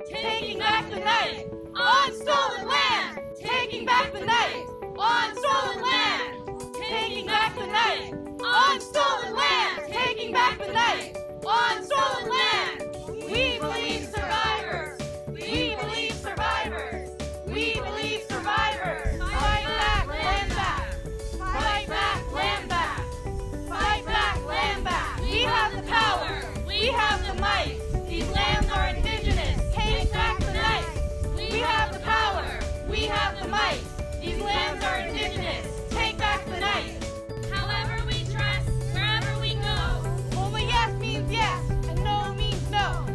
taking back the night on stolen land. Taking back the night on stolen land. Taking back the night on stolen land. Taking back the night on stolen land. We believe survivors. We believe survivors. We believe survivors. Fight back, land back. Fight back, land back. Fight back, land back. We have the power. We have the might. These lands are indigenous. Take back the night. We have the power. We have the might. These lands are indigenous. Take back the night. However we dress, wherever we go. Only yes means yes, and no means no.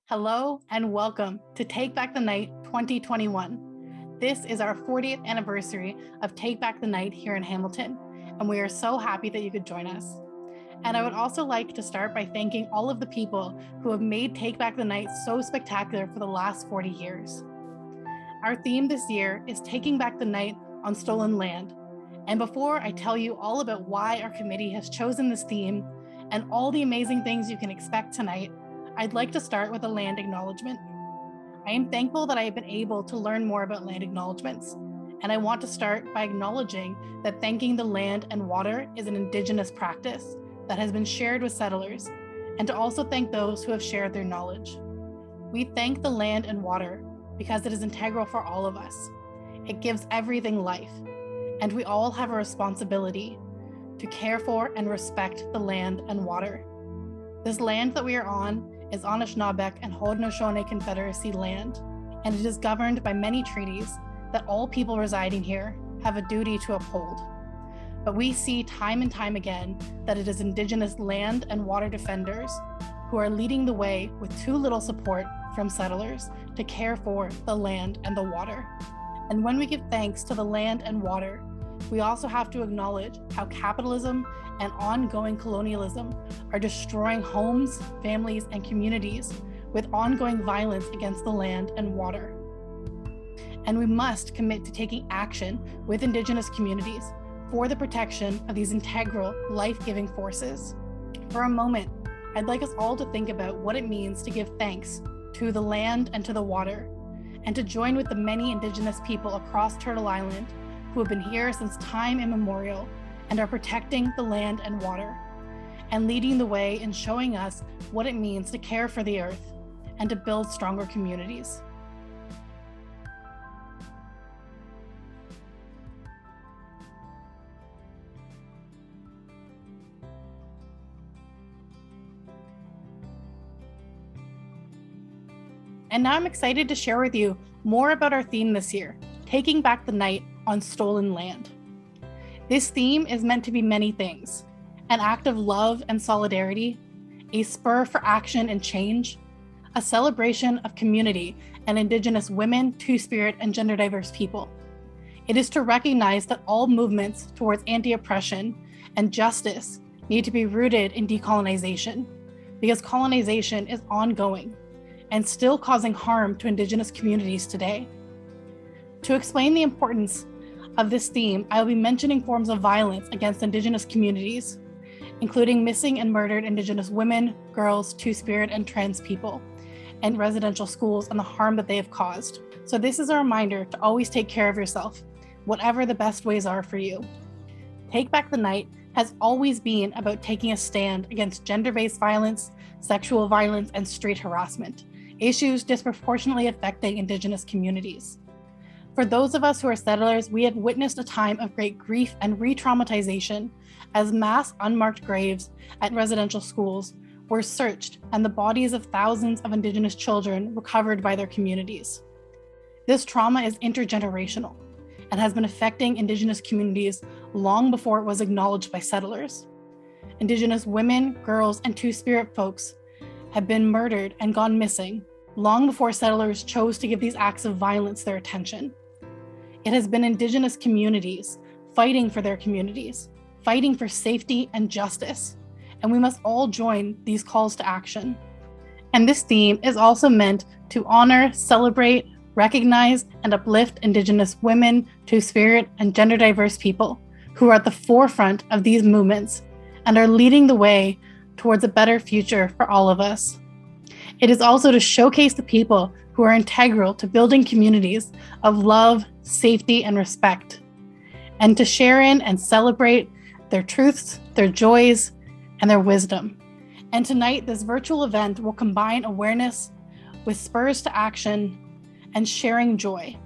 Hello and welcome to Take Back the Night 2021. This is our 40th anniversary of Take Back the Night here in Hamilton, and we are so happy that you could join us. And I would also like to start by thanking all of the people who have made Take Back the Night so spectacular for the last 40 years. Our theme this year is Taking Back the Night on Stolen Land. And before I tell you all about why our committee has chosen this theme and all the amazing things you can expect tonight, I'd like to start with a land acknowledgement. I am thankful that I have been able to learn more about land acknowledgements, and I want to start by acknowledging that thanking the land and water is an Indigenous practice that has been shared with settlers, and to also thank those who have shared their knowledge. We thank the land and water because it is integral for all of us. It gives everything life, and we all have a responsibility to care for and respect the land and water. This land that we are on is Anishinaabe and Haudenosaunee Confederacy land, and it is governed by many treaties that all people residing here have a duty to uphold. But we see time and time again that it is Indigenous land and water defenders who are leading the way with too little support from settlers to care for the land and the water. And when we give thanks to the land and water, we also have to acknowledge how capitalism and ongoing colonialism are destroying homes, families, and communities with ongoing violence against the land and water. And we must commit to taking action with Indigenous communities for the protection of these integral, life-giving forces. For a moment, I'd like us all to think about what it means to give thanks to the land and to the water, and to join with the many Indigenous people across Turtle Island who have been here since time immemorial and are protecting the land and water, and leading the way in showing us what it means to care for the earth and to build stronger communities. And now I'm excited to share with you more about our theme this year, Taking Back the Night on Stolen Land. This theme is meant to be many things: an act of love and solidarity, a spur for action and change, a celebration of community and Indigenous women, Two-Spirit, and gender-diverse people. It is to recognize that all movements towards anti-oppression and justice need to be rooted in decolonization, because colonization is ongoing and still causing harm to Indigenous communities today. To explain the importance of this theme, I will be mentioning forms of violence against Indigenous communities, including missing and murdered Indigenous women, girls, Two-Spirit, and trans people, and residential schools and the harm that they have caused. So this is a reminder to always take care of yourself, whatever the best ways are for you. Take Back the Night has always been about taking a stand against gender-based violence, sexual violence, and street harassment, issues disproportionately affecting Indigenous communities. For those of us who are settlers, we have witnessed a time of great grief and re-traumatization as mass unmarked graves at residential schools were searched and the bodies of thousands of Indigenous children recovered by their communities. This trauma is intergenerational and has been affecting Indigenous communities long before it was acknowledged by settlers. Indigenous women, girls, and Two-Spirit folks have been murdered and gone missing long before settlers chose to give these acts of violence their attention. It has been Indigenous communities fighting for their communities, fighting for safety and justice, and we must all join these calls to action. And this theme is also meant to honor, celebrate, recognize, and uplift Indigenous women, Two-Spirit, and gender diverse people who are at the forefront of these movements and are leading the way towards a better future for all of us. It is also to showcase the people who are integral to building communities of love, safety, and respect, and to share in and celebrate their truths, their joys, and their wisdom. And tonight, this virtual event will combine awareness with spurs to action and sharing joy.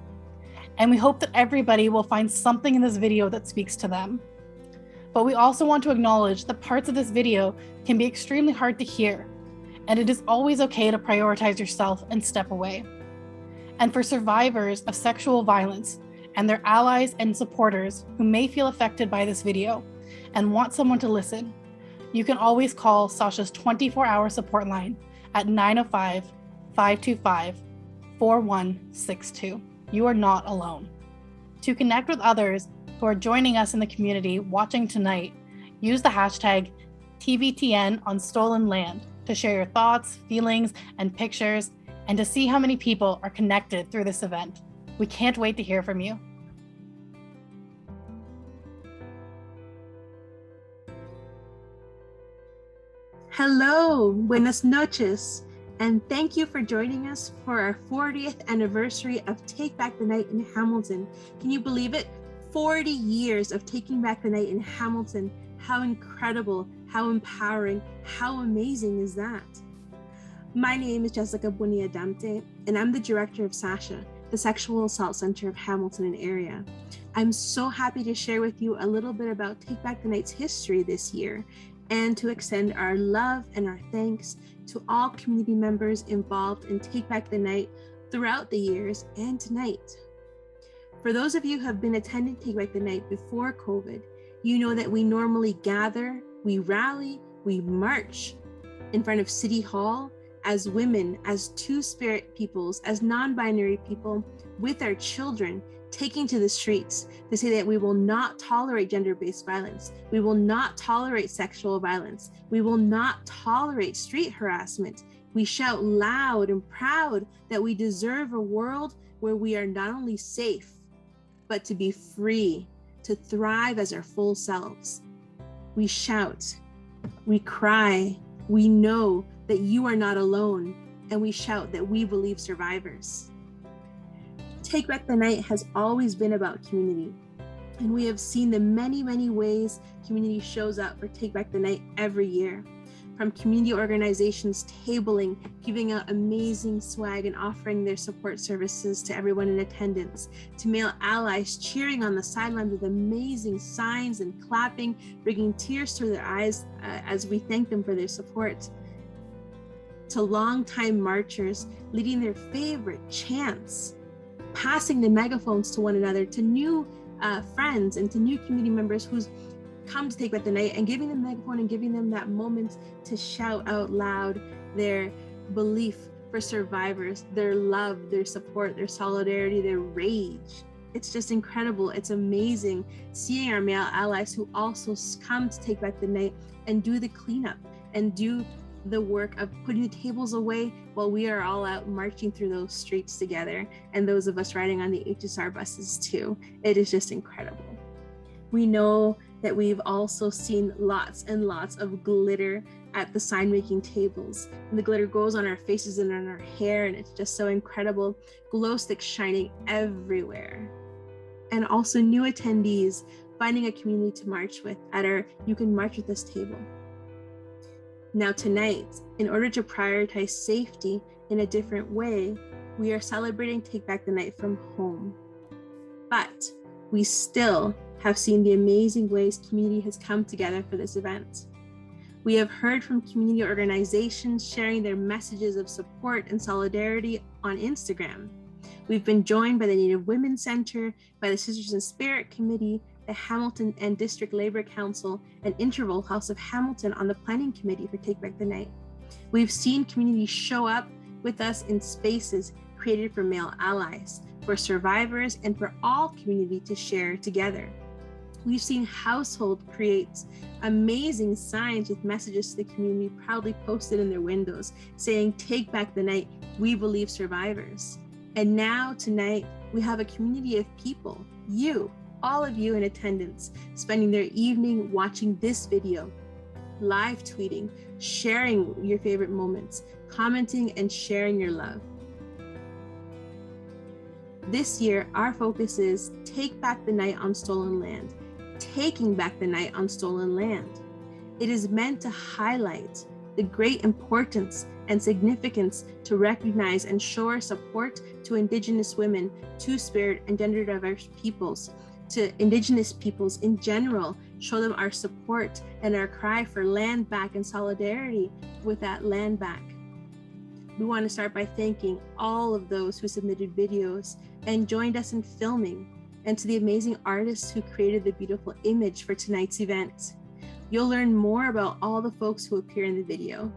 And we hope that everybody will find something in this video that speaks to them. But we also want to acknowledge that parts of this video can be extremely hard to hear, and it is always okay to prioritize yourself and step away. And for survivors of sexual violence and their allies and supporters who may feel affected by this video and want someone to listen, you can always call Sasha's 24-hour support line at 905-525-4162. You are not alone. To connect with others who are joining us in the community watching tonight, use the hashtag TBTN on stolen land to share your thoughts, feelings, and pictures, and to see how many people are connected through this event. We can't wait to hear from you. Hello, buenas noches, and thank you for joining us for our 40th anniversary of Take Back the Night in Hamilton. Can you believe it? 40 years of Taking Back the Night in Hamilton. How incredible, how empowering, how amazing is that? My name is Jessica Buniadamte, and I'm the director of SASHA, the Sexual Assault Center of Hamilton and area. I'm so happy to share with you a little bit about Take Back the Night's history this year, and to extend our love and our thanks to all community members involved in Take Back the Night throughout the years and tonight. For those of you who have been attending Take Back the Night before COVID, you know that we normally gather, we rally, we march in front of City Hall as women, as Two-Spirit peoples, as non-binary people, with our children, taking to the streets to say that we will not tolerate gender-based violence. We will not tolerate sexual violence. We will not tolerate street harassment. We shout loud and proud that we deserve a world where we are not only safe, but to be free, to thrive as our full selves. We shout, we cry, we know that you are not alone, and we shout that we believe survivors. Take Back the Night has always been about community, and we have seen the many, many ways community shows up for Take Back the Night every year. From community organizations tabling, giving out amazing swag and offering their support services to everyone in attendance, to male allies cheering on the sidelines with amazing signs and clapping, bringing tears to their eyes as we thank them for their support, to longtime marchers leading their favorite chants, passing the megaphones to one another, to new friends and to new community members who's come to Take Back the Night, and giving them the megaphone and giving them that moment to shout out loud their belief for survivors, their love, their support, their solidarity, their rage. It's just incredible. It's amazing seeing our male allies who also come to Take Back the Night and do the cleanup and do the work of putting the tables away while we are all out marching through those streets together, and those of us riding on the HSR buses too. It is just incredible. We know that we've also seen lots and lots of glitter at the sign making tables, and the glitter goes on our faces and on our hair, and it's just so incredible. Glow sticks shining everywhere. And also new attendees finding a community to march with at our You Can March With Us table. Now tonight, in order to prioritize safety in a different way, we are celebrating Take Back the Night from home. But we still have seen the amazing ways community has come together for this event. We have heard from community organizations sharing their messages of support and solidarity on Instagram. We've been joined by the Native Women's Center, by the Sisters in Spirit Committee, the Hamilton and District Labor Council, and Interval House of Hamilton on the planning committee for Take Back the Night. We've seen community show up with us in spaces created for male allies, for survivors, and for all community to share together. We've seen household create amazing signs with messages to the community proudly posted in their windows saying, "Take back the night, we believe survivors." And now tonight, we have a community of people, you, all of you in attendance, spending their evening watching this video, live tweeting, sharing your favorite moments, commenting and sharing your love. This year, our focus is Take Back the Night on Stolen Land, taking back the night on stolen land. It is meant to highlight the great importance and significance to recognize and show our support to Indigenous women, Two-Spirit and gender diverse peoples, to Indigenous peoples in general, show them our support and our cry for land back and solidarity with that land back. We want to start by thanking all of those who submitted videos and joined us in filming, and to the amazing artists who created the beautiful image for tonight's event. You'll learn more about all the folks who appear in the video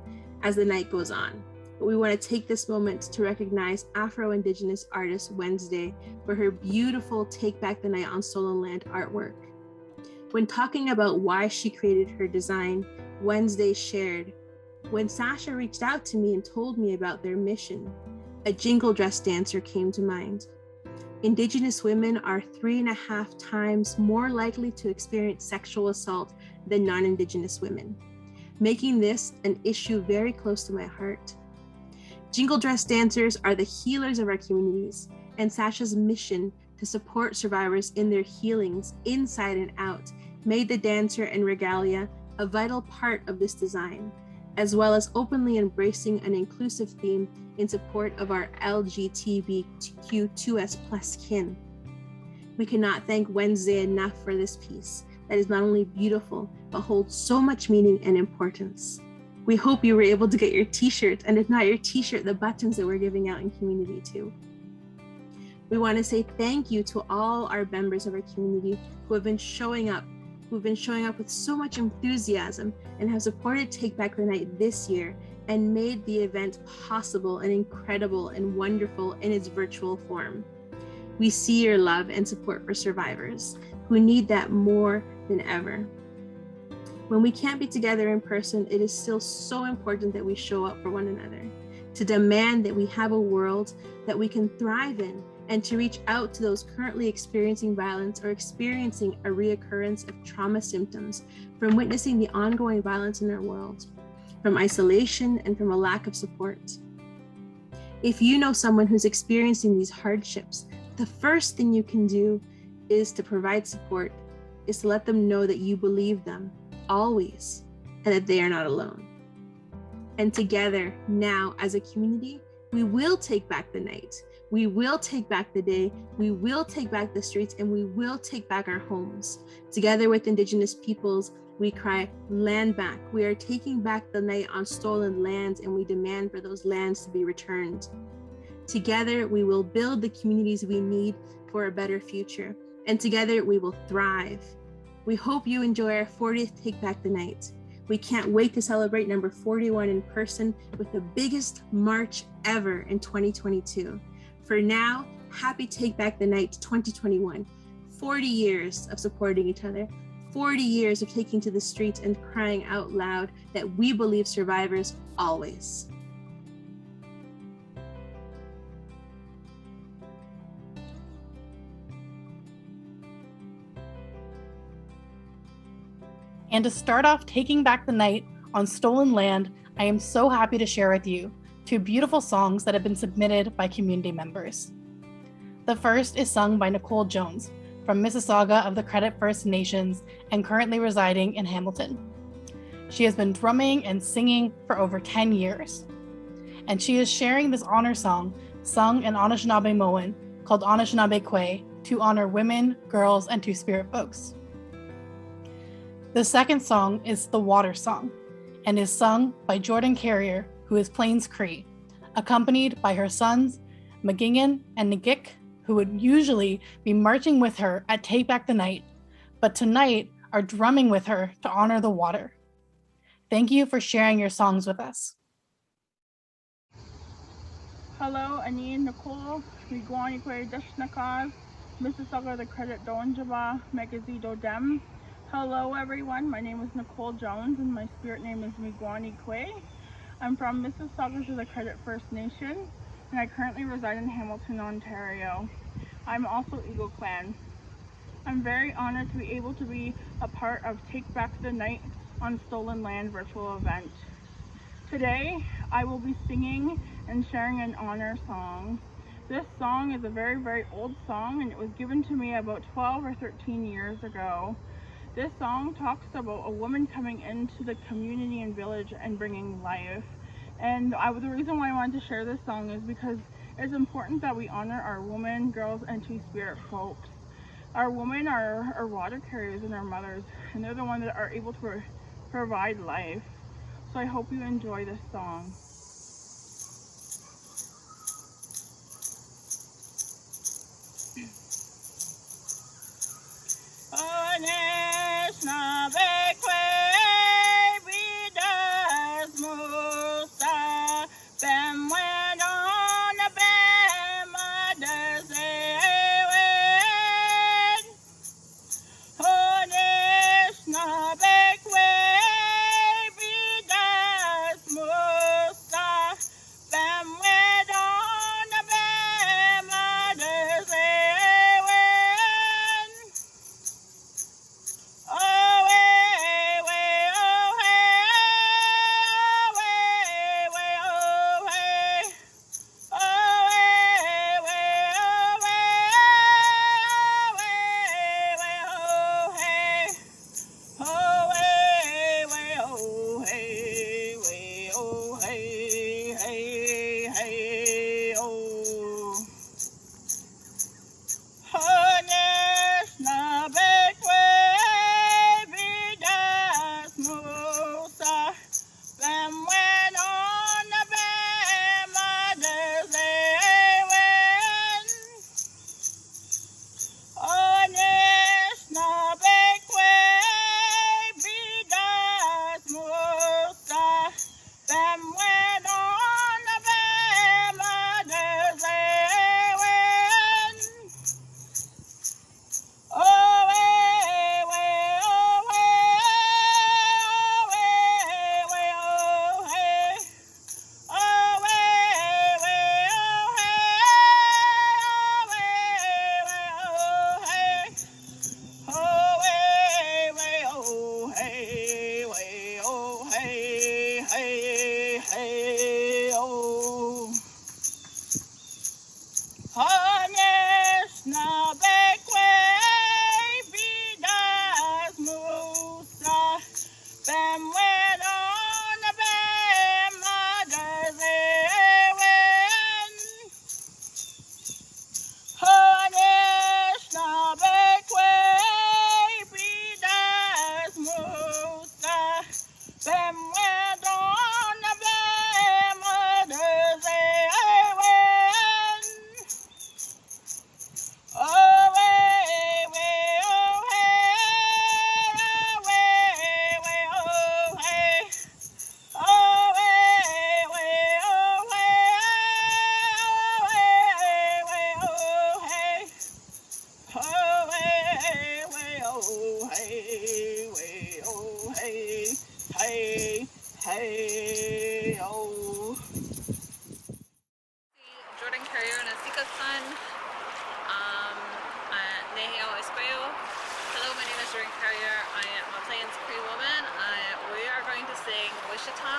as the night goes on. But we want to take this moment to recognize Afro-Indigenous artist Wednesday for her beautiful Take Back the Night on Stolen Land artwork. When talking about why she created her design, Wednesday shared, "When Sasha reached out to me and told me about their mission, a jingle dress dancer came to mind. Indigenous women are 3.5 times more likely to experience sexual assault than non-Indigenous women, making this an issue very close to my heart. Jingle dress dancers are the healers of our communities, and Sasha's mission to support survivors in their healings inside and out made the dancer and regalia a vital part of this design, as well as openly embracing an inclusive theme in support of our LGBTQ2S+ kin. We cannot thank Wednesday enough for this piece that is not only beautiful, but holds so much meaning and importance. We hope you were able to get your t-shirt, and if not your t-shirt, the buttons that we're giving out in community too. We want to say thank you to all our members of our community who have been showing up with so much enthusiasm and have supported Take Back the Night this year and made the event possible and incredible and wonderful in its virtual form. We see your love and support for survivors who need that more than ever. When we can't be together in person, it is still so important that we show up for one another, to demand that we have a world that we can thrive in, and to reach out to those currently experiencing violence or experiencing a reoccurrence of trauma symptoms from witnessing the ongoing violence in our world, from isolation and from a lack of support. If you know someone who's experiencing these hardships, the first thing you can do is to provide support, is to let them know that you believe them always and that they are not alone. And together now as a community, we will take back the night. We will take back the day, we will take back the streets, and we will take back our homes. Together with Indigenous peoples, we cry land back. We are taking back the night on stolen lands, and we demand for those lands to be returned. Together, we will build the communities we need for a better future, and together we will thrive. We hope you enjoy our 40th Take Back the Night. We can't wait to celebrate number 41 in person with the biggest march ever in 2022. For now, happy Take Back the Night 2021. 40 years of supporting each other, 40 years of taking to the streets and crying out loud that we believe survivors always. And to start off Taking Back the Night on Stolen Land, I am so happy to share with you 2 beautiful songs that have been submitted by community members. The first is sung by Nicole Jones from Mississauga of the Credit First Nations and currently residing in Hamilton. She has been drumming and singing for over 10 years. And she is sharing this honor song sung in Anishinaabe called Anishinaabe Kwe to honor women, girls, and Two-Spirit folks. The second song is The Water Song and is sung by Jordan Carrier, who is Plains Cree, accompanied by her sons, McGingan and Nagik, who would usually be marching with her at Take Back the Night, but tonight are drumming with her to honor the water. Thank you for sharing your songs with us. Hello, ani Nicole, Rigwani Kwe Dashnakaz, Mississauga the Credit Doanjaba Megazido Dem. Hello everyone, my name is Nicole Jones and my spirit name is Migwani Kwe. I'm from Mississauga to the Credit First Nation and I currently reside in Hamilton, Ontario. I'm also Eagle Clan. I'm very honored to be able to be a part of Take Back the Night on Stolen Land virtual event. Today, I will be singing and sharing an honor song. This song is a very, very old song and it was given to me about 12 or 13 years ago. This song talks about a woman coming into the community and village and bringing life. And the reason why I wanted to share this song is because it's important that we honor our women, girls, and two-spirit folks. Our women are our water carriers and our mothers, and they're the ones that are able to provide life. So I hope you enjoy this song.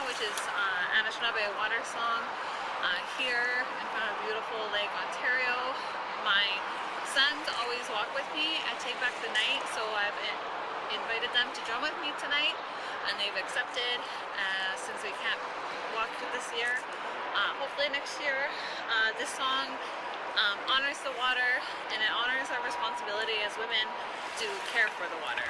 Which is Anishinaabe water song here in front of beautiful Lake Ontario. My sons always walk with me at Take Back the Night, so I've invited them to join with me tonight, and they've accepted since we can't walk this year. Hopefully next year. This song honors the water, and it honors our responsibility as women to care for the water.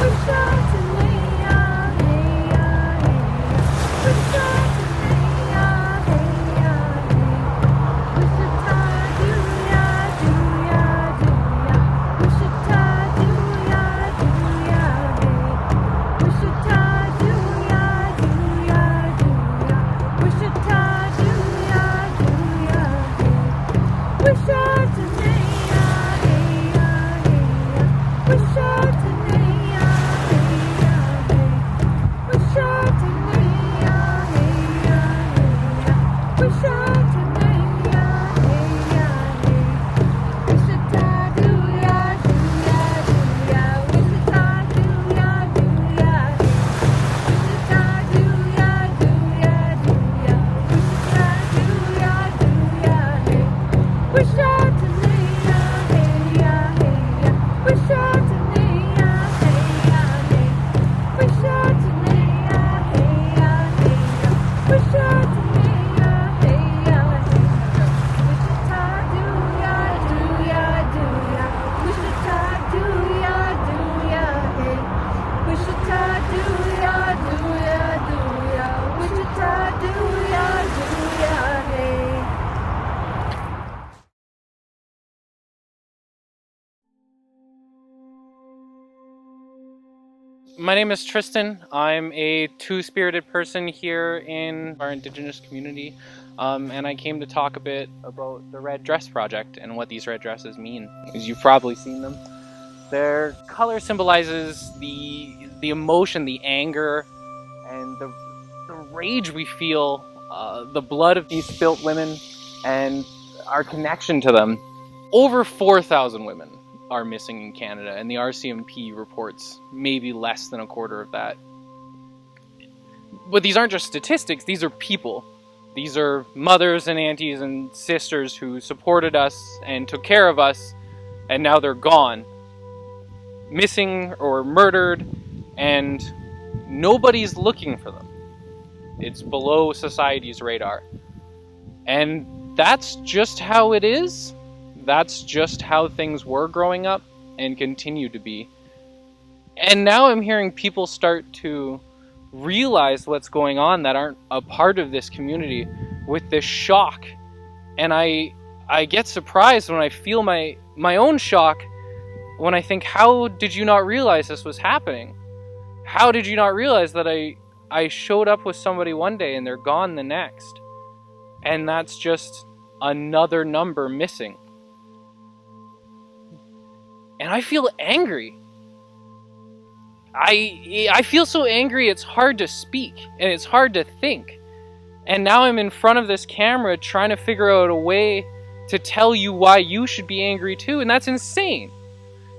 We My name is Tristan. I'm a two-spirited person here in our Indigenous community, and I came to talk a bit about the Red Dress Project and what these red dresses mean. As you've probably seen them, their color symbolizes the emotion, the anger, and the rage we feel, the blood of these spilt women, and our connection to them. Over 4,000 women are missing in Canada, and the RCMP reports maybe less than a quarter of that. But these aren't just statistics, these are people. These are mothers and aunties and sisters who supported us and took care of us, and now they're gone. Missing or murdered, and nobody's looking for them. It's below society's radar. And that's just how it is. That's just how things were growing up and continue to be. And now I'm hearing people start to realize what's going on that aren't a part of this community with this shock. And I get surprised when I feel my own shock when I think, how did you not realize this was happening? How did you not realize that I showed up with somebody one day and they're gone the next? And that's just another number missing. And I feel angry. I feel so angry it's hard to speak and it's hard to think. And now I'm in front of this camera trying to figure out a way to tell you why you should be angry too, and that's insane.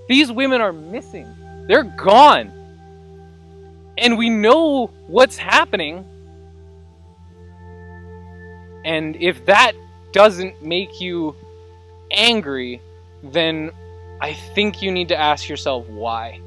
These women are missing. They're gone. And we know what's happening. And if that doesn't make you angry, then I think you need to ask yourself why.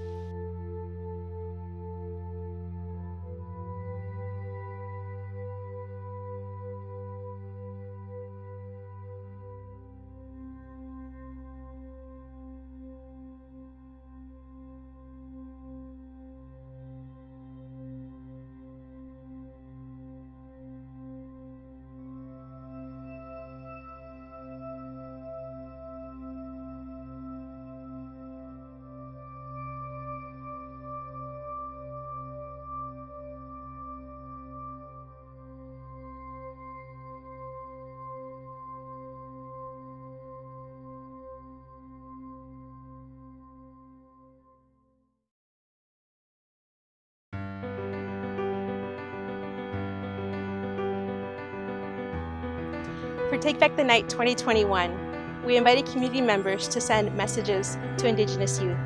For Take Back the Night 2021, we invited community members to send messages to Indigenous youth.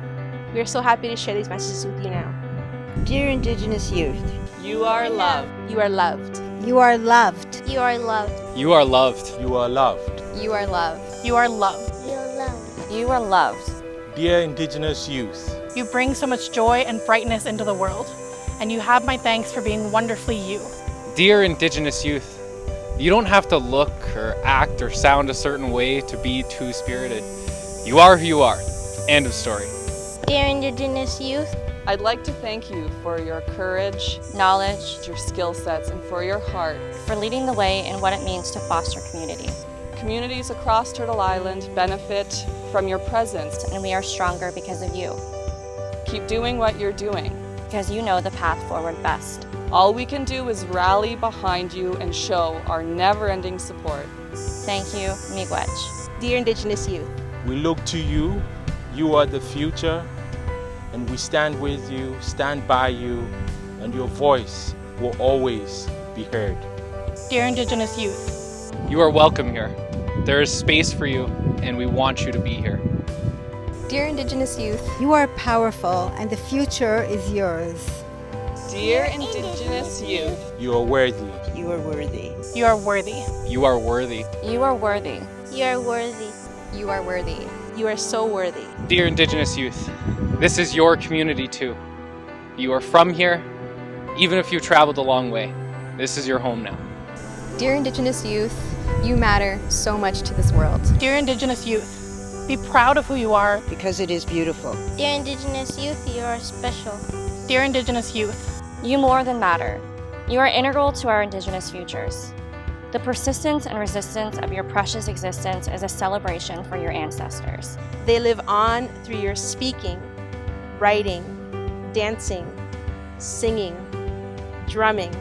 We are so happy to share these messages with you now. Dear Indigenous youth, you are loved. You are loved. you are loved. You are loved. You are loved. You are loved. You are loved. You are loved. You are loved. You are loved. Dear Indigenous youth, You bring so much joy and brightness into the world, and you have my thanks for being wonderfully you. Dear Indigenous youth, you don't have to look or act or sound a certain way to be two-spirited. You are who you are. End of story. Dear Indigenous youth, I'd like to thank you for your courage, Knowledge, your skill sets, and for your heart. for leading the way in what it means to foster community. Communities across Turtle Island benefit from your presence. And we are stronger because of you, Keep doing what you're doing. because you know the path forward best. All we can do is rally behind you and show our never-ending support. Thank you, Miigwech. Dear Indigenous youth, we look to you. You are the future, and we stand with you, stand by you, and your voice will always be heard. Dear Indigenous youth, You are welcome here. There is space for you, and we want you to be here. dear Indigenous youth, You are powerful and the future is yours. Dear Indigenous youth, You are worthy. You are worthy. you are worthy. You are worthy. You are worthy. you are worthy. you are worthy. You are so worthy. Dear Indigenous youth, this is your community too. You are from here, even if you've traveled a long way. This is your home now. Dear Indigenous youth, you matter so much to this world. Dear Indigenous youth, be proud of who you are. Because it is beautiful. Dear Indigenous youth, you are special. Dear Indigenous youth, You more than matter. You are integral to our Indigenous futures. The persistence and resistance of your precious existence is a celebration for your ancestors. They live on through your speaking, writing, dancing, singing, drumming,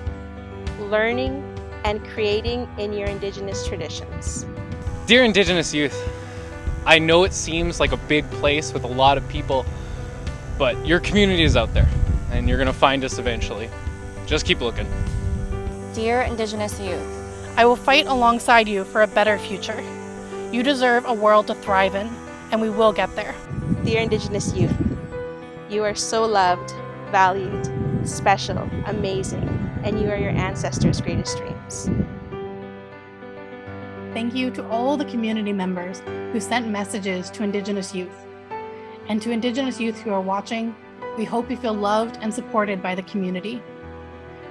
learning, and creating in your Indigenous traditions. Dear Indigenous youth, I know it seems like a big place with a lot of people, but your community is out there, and you're gonna find us eventually. Just keep looking. Dear Indigenous youth, I will fight alongside you for a better future. You deserve a world to thrive in, and we will get there. Dear Indigenous youth, you are so loved, valued, special, amazing, and you are your ancestors' greatest dreams. Thank you to all the community members who sent messages to Indigenous youth. And to Indigenous youth who are watching, we hope you feel loved and supported by the community.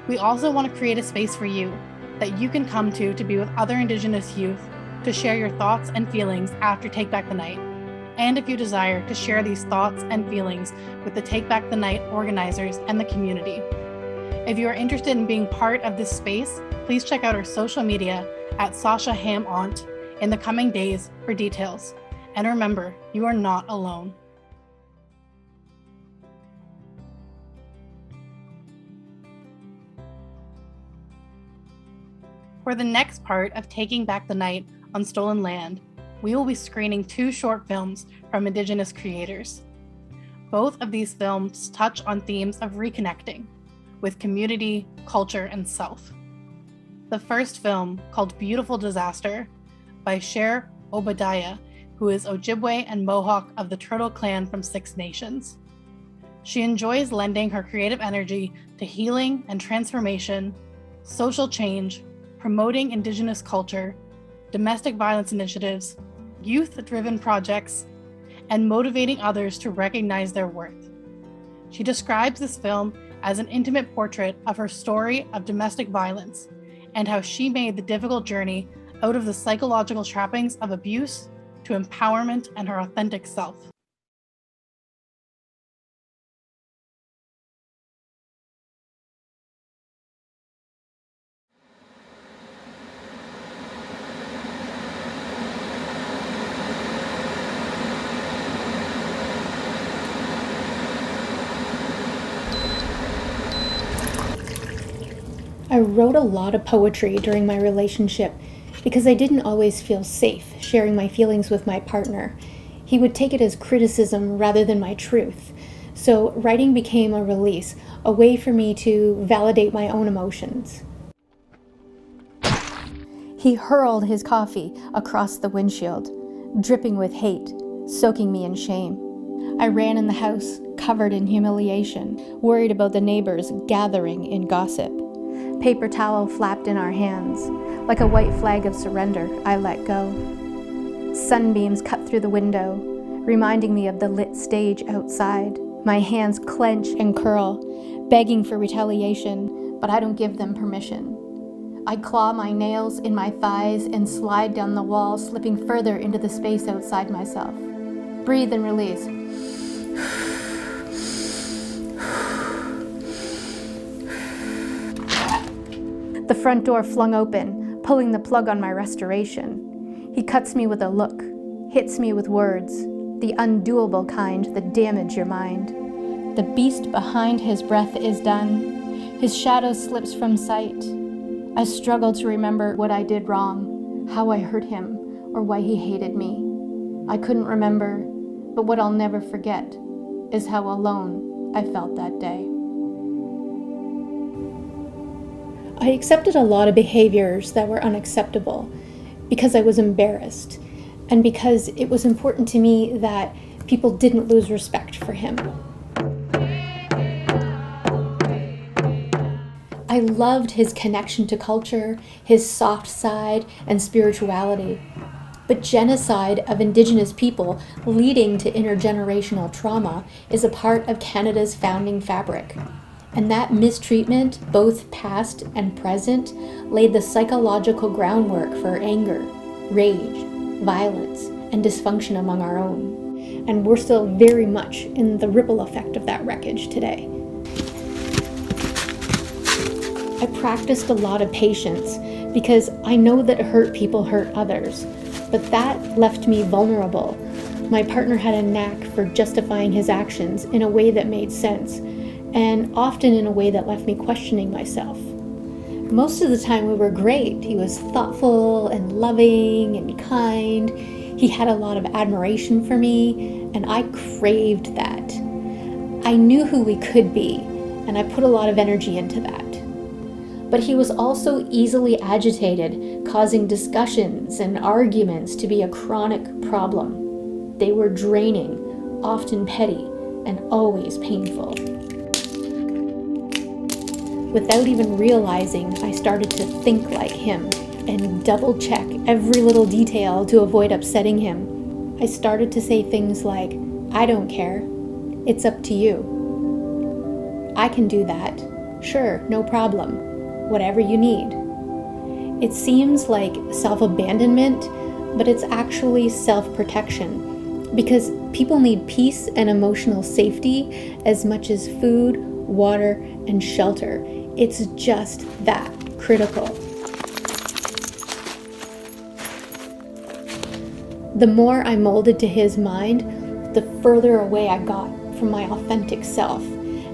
We also want to create a space for you that you can come to be with other Indigenous youth to share your thoughts and feelings after Take Back the Night. And if you desire to share these thoughts and feelings with the Take Back the Night organizers and the community. If you are interested in being part of this space, please check out our social media at Sasha Ham Aunt in the coming days for details. And remember, you are not alone. For the next part of Taking Back the Night on Stolen Land, we will be screening 2 short films from Indigenous creators. Both of these films touch on themes of reconnecting with community, culture, and self. The first film, called Beautiful Disaster, by Cher Obadiah, who is Ojibwe and Mohawk of the Turtle Clan from 6 Nations. She enjoys lending her creative energy to healing and transformation, social change, promoting Indigenous culture, domestic violence initiatives, youth-driven projects, and motivating others to recognize their worth. She describes this film as an intimate portrait of her story of domestic violence and how she made the difficult journey out of the psychological trappings of abuse to empowerment and her authentic self. I wrote a lot of poetry during my relationship because I didn't always feel safe sharing my feelings with my partner. He would take it as criticism rather than my truth. So writing became a release, a way for me to validate my own emotions. He hurled his coffee across the windshield, dripping with hate, soaking me in shame. I ran in the house, covered in humiliation, worried about the neighbors gathering in gossip. Paper towel flapped in our hands. Like a white flag of surrender, I let go. Sunbeams cut through the window, reminding me of the lit stage outside. My hands clench and curl, begging for retaliation, but I don't give them permission. I claw my nails in my thighs and slide down the wall, slipping further into the space outside myself. Breathe and release. The front door flung open, pulling the plug on my restoration. He cuts me with a look, hits me with words, the undoable kind that damage your mind. The beast behind his breath is done. His shadow slips from sight. I struggle to remember what I did wrong, how I hurt him, or why he hated me. I couldn't remember, but what I'll never forget is how alone I felt that day. I accepted a lot of behaviors that were unacceptable because I was embarrassed and because it was important to me that people didn't lose respect for him. I loved his connection to culture, his soft side, and spirituality. But genocide of Indigenous people leading to intergenerational trauma is a part of Canada's founding fabric. And that mistreatment, both past and present, laid the psychological groundwork for anger, rage, violence, and dysfunction among our own. And we're still very much in the ripple effect of that wreckage today. I practiced a lot of patience because I know that hurt people hurt others, but that left me vulnerable. My partner had a knack for justifying his actions in a way that made sense, and often in a way that left me questioning myself. Most of the time we were great. He was thoughtful and loving and kind. He had a lot of admiration for me, and I craved that. I knew who we could be, and I put a lot of energy into that. But he was also easily agitated, causing discussions and arguments to be a chronic problem. They were draining, often petty, and always painful. Without even realizing, I started to think like him and double-check every little detail to avoid upsetting him. I started to say things like, "I don't care. It's up to you. I can do that. Sure, no problem. Whatever you need." It seems like self-abandonment, but it's actually self-protection, because people need peace and emotional safety as much as food, water, and shelter. It's just that critical. The more I molded to his mind, the further away I got from my authentic self.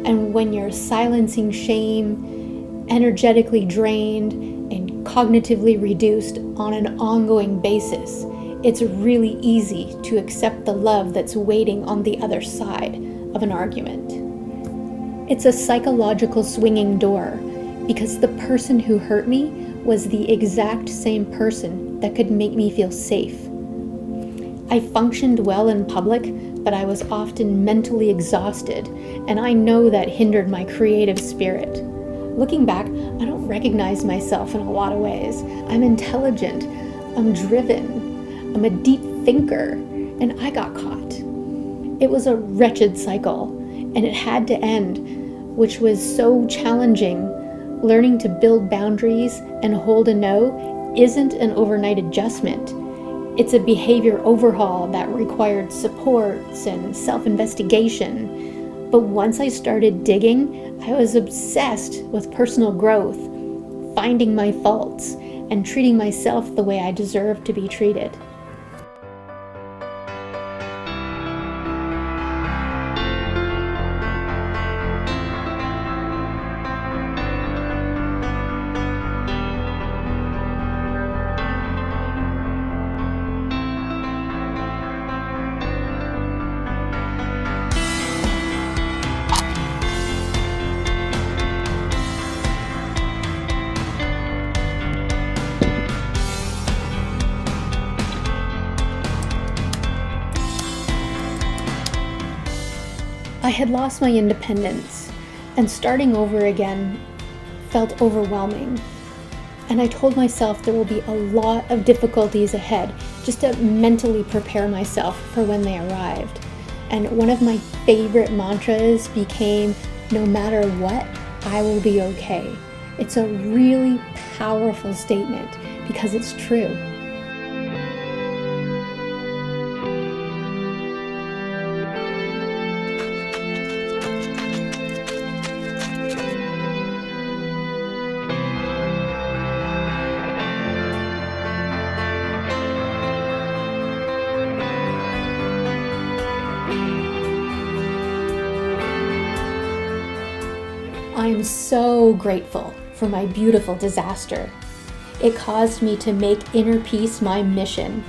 And when you're silencing shame, energetically drained, and cognitively reduced on an ongoing basis, it's really easy to accept the love that's waiting on the other side of an argument. It's a psychological swinging door, because the person who hurt me was the exact same person that could make me feel safe. I functioned well in public, but I was often mentally exhausted, and I know that hindered my creative spirit. Looking back, I don't recognize myself in a lot of ways. I'm intelligent, I'm driven, I'm a deep thinker, and I got caught. It was a wretched cycle, and it had to end, which was so challenging. Learning to build boundaries and hold a no isn't an overnight adjustment. It's a behavior overhaul that required supports and self-investigation. But once I started digging, I was obsessed with personal growth, finding my faults, and treating myself the way I deserved to be treated. I had lost my independence, and starting over again felt overwhelming. And I told myself there will be a lot of difficulties ahead, just to mentally prepare myself for when they arrived. And one of my favorite mantras became, "No matter what, I will be okay." It's a really powerful statement because it's true. I am so grateful for my beautiful disaster. It caused me to make inner peace my mission,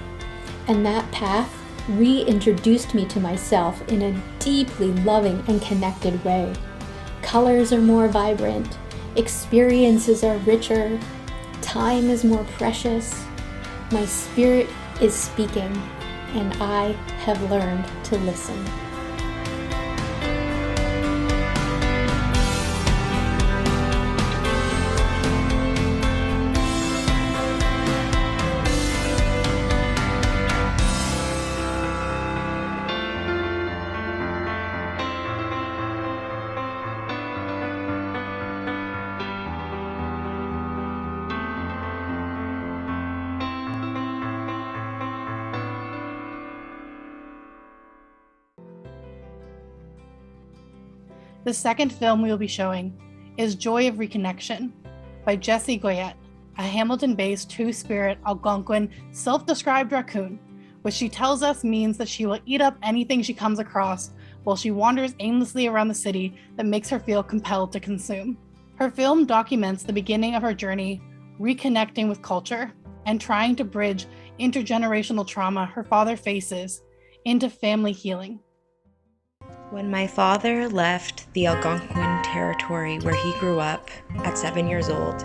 and that path reintroduced me to myself in a deeply loving and connected way. Colors are more vibrant, experiences are richer, time is more precious, my spirit is speaking, and I have learned to listen. The second film we will be showing is Joy of Reconnection by Jessie Goyette, a Hamilton-based two-spirit Algonquin self-described raccoon, which she tells us means that she will eat up anything she comes across while she wanders aimlessly around the city that makes her feel compelled to consume. Her film documents the beginning of her journey, reconnecting with culture and trying to bridge intergenerational trauma her father faces into family healing. When my father left the Algonquin territory where he grew up at 7 years old,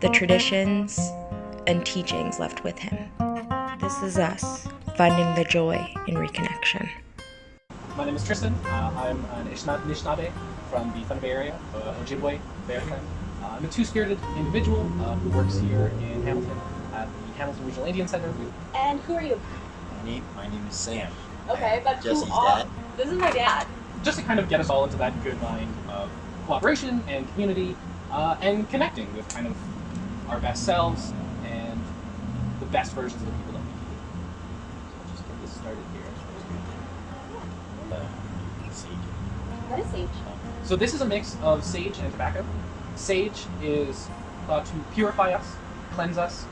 the traditions and teachings left with him. This is us, finding the joy in reconnection. My name is Tristan. I'm an Anishinaabe from the Thunder Bay area, Ojibwe Bear Clan. I'm a two-spirited individual who works here in Hamilton at the Hamilton Regional Indian Center. And who are you? My name is Sam. Okay, but Jesse's dad. This is my dad. Just to kind of get us all into that good mind of cooperation and community and connecting with kind of our best selves and the best versions of the people that we can be. So let's just get this started here. Sage. What is sage? So this is a mix of sage and tobacco. Sage is thought to purify us, cleanse us,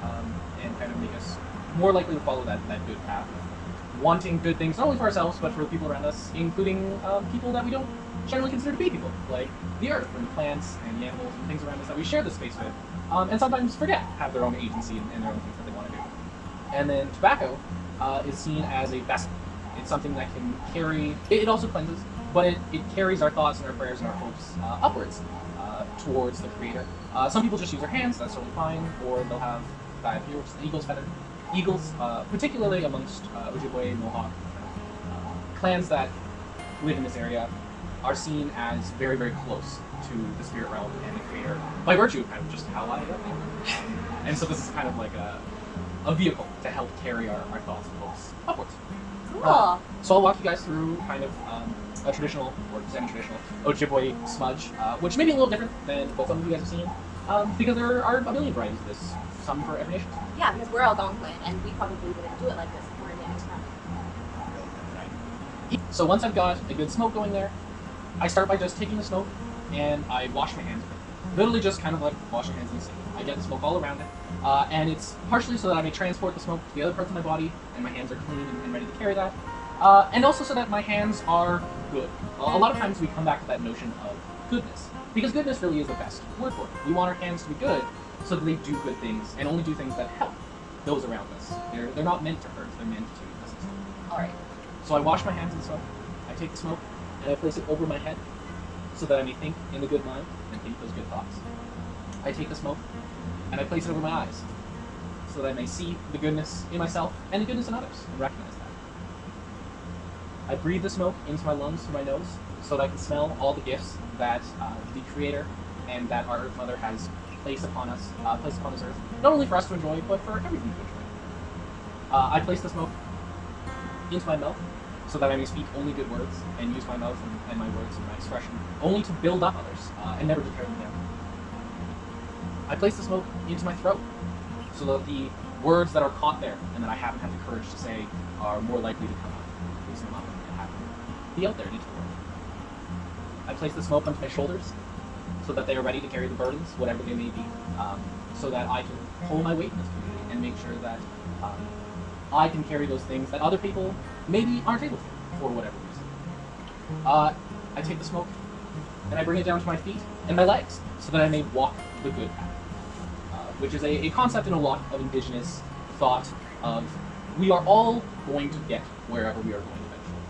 and kind of make us more likely to follow that good path of wanting good things, not only for ourselves, but for the people around us, including people that we don't generally consider to be people, like the earth and the plants and the animals and things around us that we share this space with, and sometimes forget have their own agency and their own things that they want to do. And then tobacco is seen as a vessel. It's something that can carry, it also cleanses, but it carries our thoughts and our prayers and our hopes upwards towards the Creator. Some people just use their hands, that's totally fine, or they'll have here, which is the eagle's feather. Eagles, particularly amongst Ojibwe, Mohawk clans that live in this area, are seen as very, very close to the spirit realm and the Creator by virtue of kind of just how I live. And so this is kind of like a vehicle to help carry our thoughts and hopes upwards. Cool. So I'll walk you guys through kind of a traditional or semi-traditional Ojibwe smudge, which may be a little different than what some of you guys have seen, because there are a million varieties of this, some for every nation. Yeah, because we're Algonquin, and we probably wouldn't do it like this if we're Indigenous. So once I've got a good smoke going there, I start by just taking the smoke and I wash my hands with it. Literally just kind of like wash your hands in the sink. I get the smoke all around it, and it's partially so that I may transport the smoke to the other parts of my body, and my hands are clean and ready to carry that, and also so that my hands are good. A lot of times we come back to that notion of goodness, because goodness really is the best word for it. We want our hands to be good so that they do good things and only do things that help those around us. They're not meant to hurt, they're meant to assist. Alright. So I wash my hands in the smoke, I take the smoke, and I place it over my head so that I may think in the good mind and think those good thoughts. I take the smoke and I place it over my eyes so that I may see the goodness in myself and the goodness in others and recognize that. I breathe the smoke into my lungs through my nose so that I can smell all the gifts that the Creator and that our Earth Mother has placed upon us, placed upon this earth, not only for us to enjoy, but for everything to enjoy. I place the smoke into my mouth so that I may speak only good words and use my mouth and my words and my expression only to build up others and never to tear them down. I place the smoke into my throat so that the words that are caught there and that I haven't had the courage to say are more likely to come out, at least not likely to happen, be out there into the world. I place the smoke onto my shoulders so that they are ready to carry the burdens, whatever they may be, so that I can hold my weight in this community and make sure that I can carry those things that other people maybe aren't able to for whatever reason. I take the smoke and I bring it down to my feet and my legs so that I may walk the good path, which is a concept in a lot of Indigenous thought of we are all going to get wherever we are going eventually.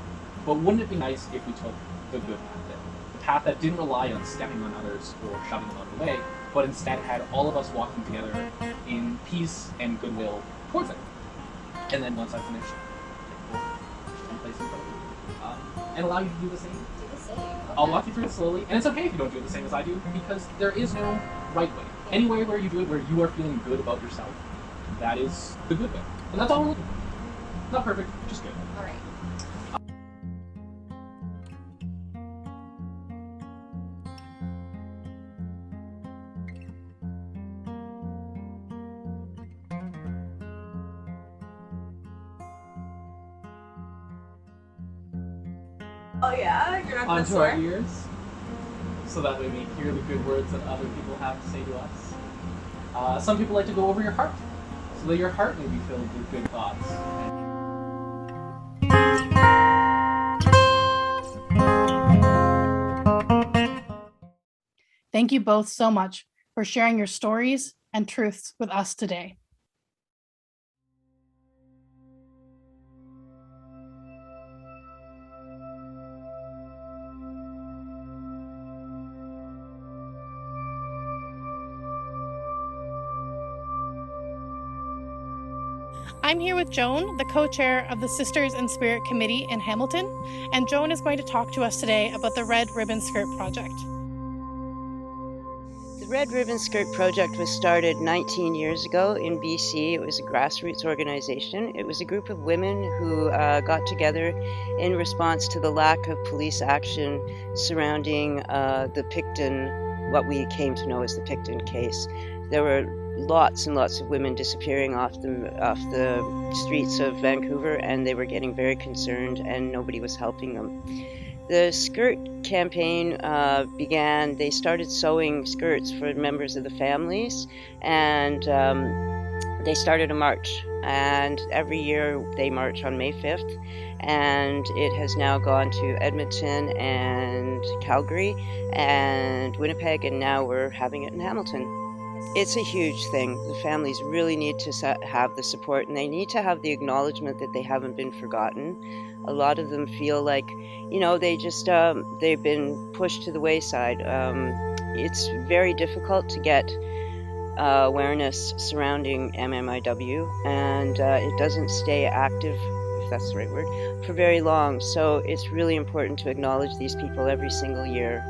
But wouldn't it be nice if we took the good path there? The path that didn't rely on stepping on others or shoving them out of the way, but instead had all of us walking together in peace and goodwill towards it. And then once I've finished, take place in front of you, and allow you to do the same. I'll walk you through it slowly, and it's okay if you don't do it the same as I do, because there is no right way. Any way where you do it where you are feeling good about yourself, that is the good way. And that's all we're looking for. Not perfect, just good. All right. Oh yeah? You're not gonna Onto swear? our ears, so that way we hear the good words that other people have to say to us. Some people like to go over your heart, so that your heart may be filled with good thoughts. Thank you both so much for sharing your stories and truths with us today. I'm here with Joan, the co-chair of the Sisters in Spirit Committee in Hamilton, and Joan is going to talk to us today about the Red Ribbon Skirt Project. The Red Ribbon Skirt Project was started 19 years ago in BC. It was a grassroots organization. It was a group of women who got together in response to the lack of police action surrounding the Picton, what we came to know as the Picton case. There were lots and lots of women disappearing off the streets of Vancouver, and they were getting very concerned, and nobody was helping them. The skirt campaign began. They started sewing skirts for members of the families, and they started a march. And every year they march on May 5th, and it has now gone to Edmonton and Calgary and Winnipeg, and now we're having it in Hamilton. It's a huge thing. The families really need to have the support, and they need to have the acknowledgement that they haven't been forgotten. A lot of them feel like, they've been pushed to the wayside. It's very difficult to get awareness surrounding MMIW, and it doesn't stay active, if that's the right word, for very long. So it's really important to acknowledge these people every single year.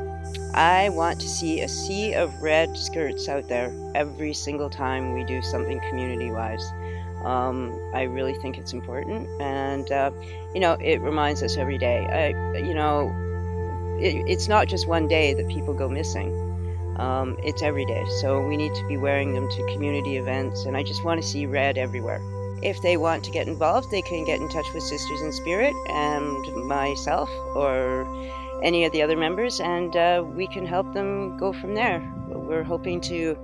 I want to see a sea of red skirts out there every single time we do something community-wise. I really think it's important, and it reminds us every day. It's not just one day that people go missing. It's every day, so we need to be wearing them to community events, and I just want to see red everywhere. If they want to get involved, they can get in touch with Sisters in Spirit and myself or any of the other members, and we can help them go from there. We're hoping to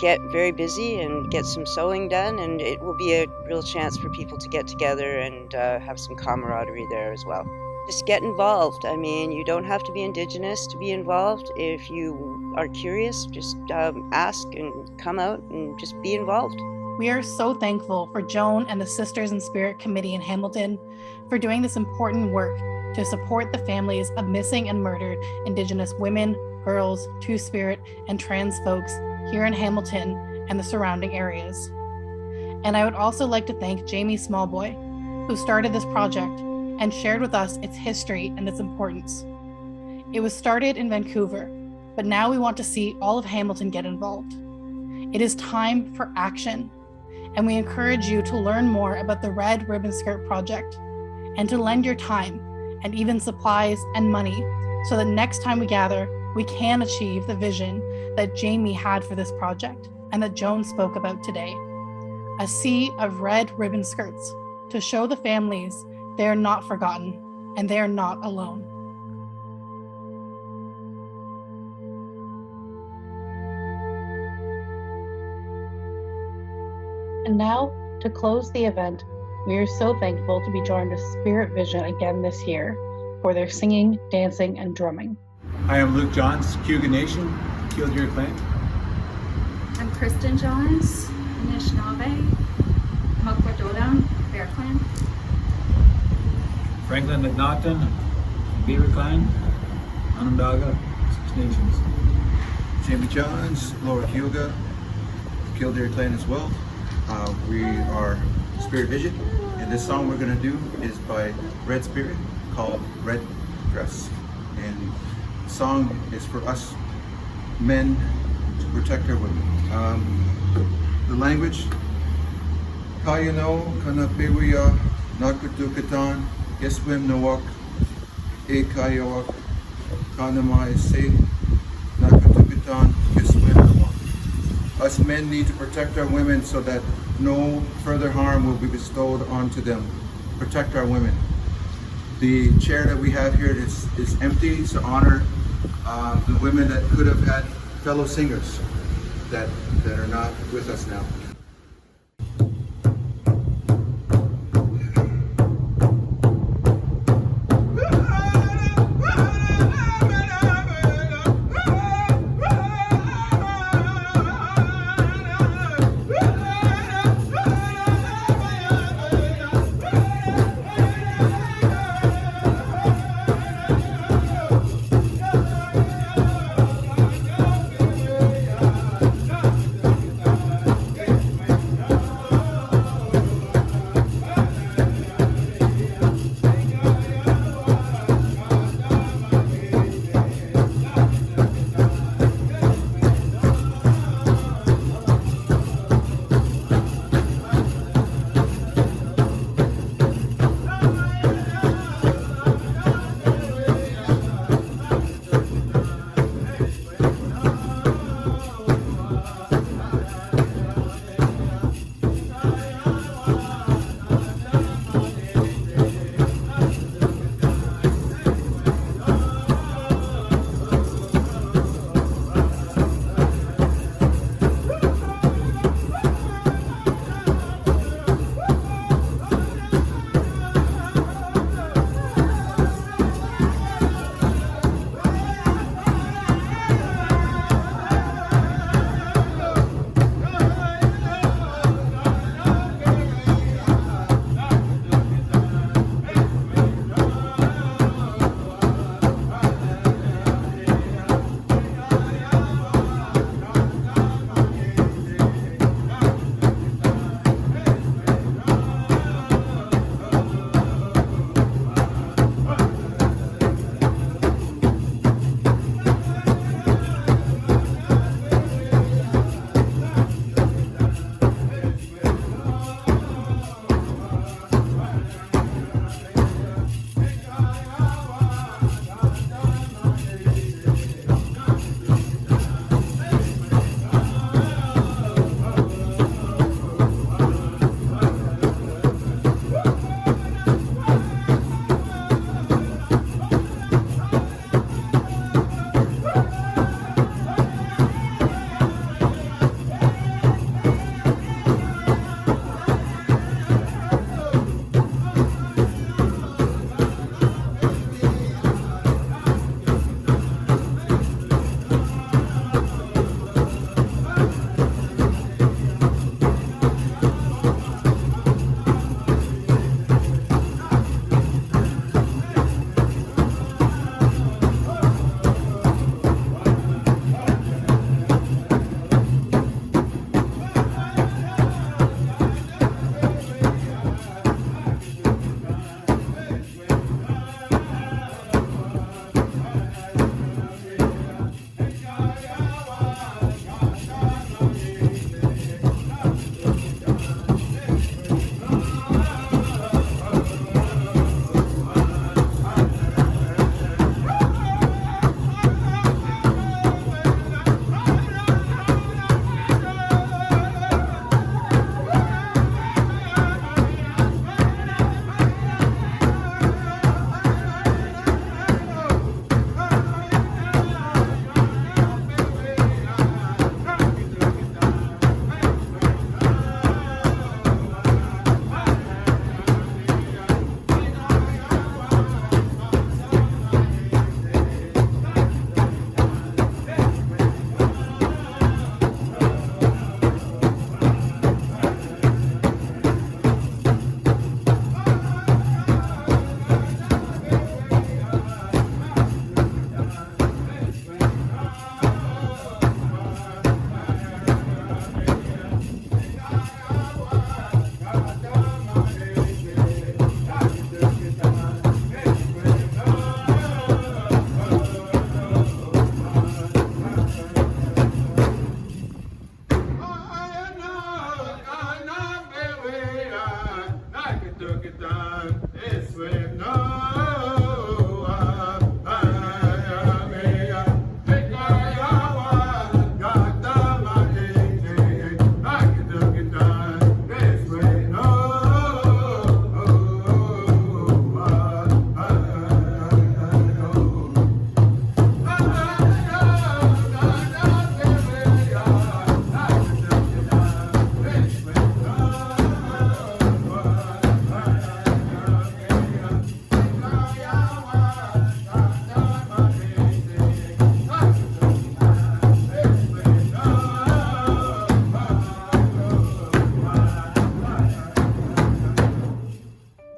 get very busy and get some sewing done, and it will be a real chance for people to get together and have some camaraderie there as well. Just get involved. I mean, you don't have to be Indigenous to be involved. If you are curious, just ask and come out and just be involved. We are so thankful for Joan and the Sisters in Spirit Committee in Hamilton for doing this important work to support the families of missing and murdered Indigenous women, girls, Two-Spirit, and trans folks here in Hamilton and the surrounding areas. And I would also like to thank Jamie Smallboy, who started this project and shared with us its history and its importance. It was started in Vancouver, but now we want to see all of Hamilton get involved. It is time for action, and we encourage you to learn more about the Red Ribbon Skirt Project and to lend your time and even supplies and money so that next time we gather, we can achieve the vision that Jamie had for this project and that Joan spoke about today. A sea of red ribbon skirts to show the families they are not forgotten and they are not alone. And now, to close the event, we are so thankful to be joined with Spirit Vision again this year for their singing, dancing, and drumming. I am Luke Johns, Cayuga Nation, Killdeer Clan. I'm Kristen Johns, Anishinaabe, Mukwadoda, Bear Clan. Franklin McNaughton, Beaver Clan, Onondaga, Six Nations. Jamie Johns, Lower Cayuga, Killdeer Clan as well. We are Spirit Vision, and this song we're going to do is by Red Spirit called Red Dress. And the song is for us men to protect our women. The language, Kaya no, Kanapewiya, Nakutukatan, Yeswim Nawak, E Kayawak, Kanama Ese, Nakutukatan, Yeswim Nawak. Us men need to protect our women so that no further harm will be bestowed onto them. Protect our women. The chair that we have here is empty to honor the women that could have had fellow singers that are not with us now.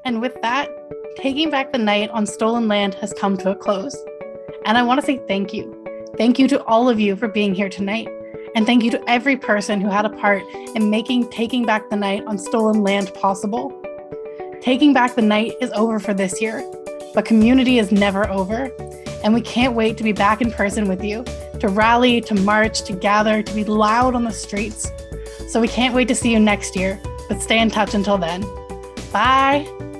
And with that, Taking Back the Night on stolen land has come to a close. And I want to say thank you. Thank you to all of you for being here tonight. And thank you to every person who had a part in making Taking Back the Night on stolen land possible. Taking Back the Night is over for this year, but community is never over. And we can't wait to be back in person with you, to rally, to march, to gather, to be loud on the streets. So we can't wait to see you next year, but stay in touch until then. Bye.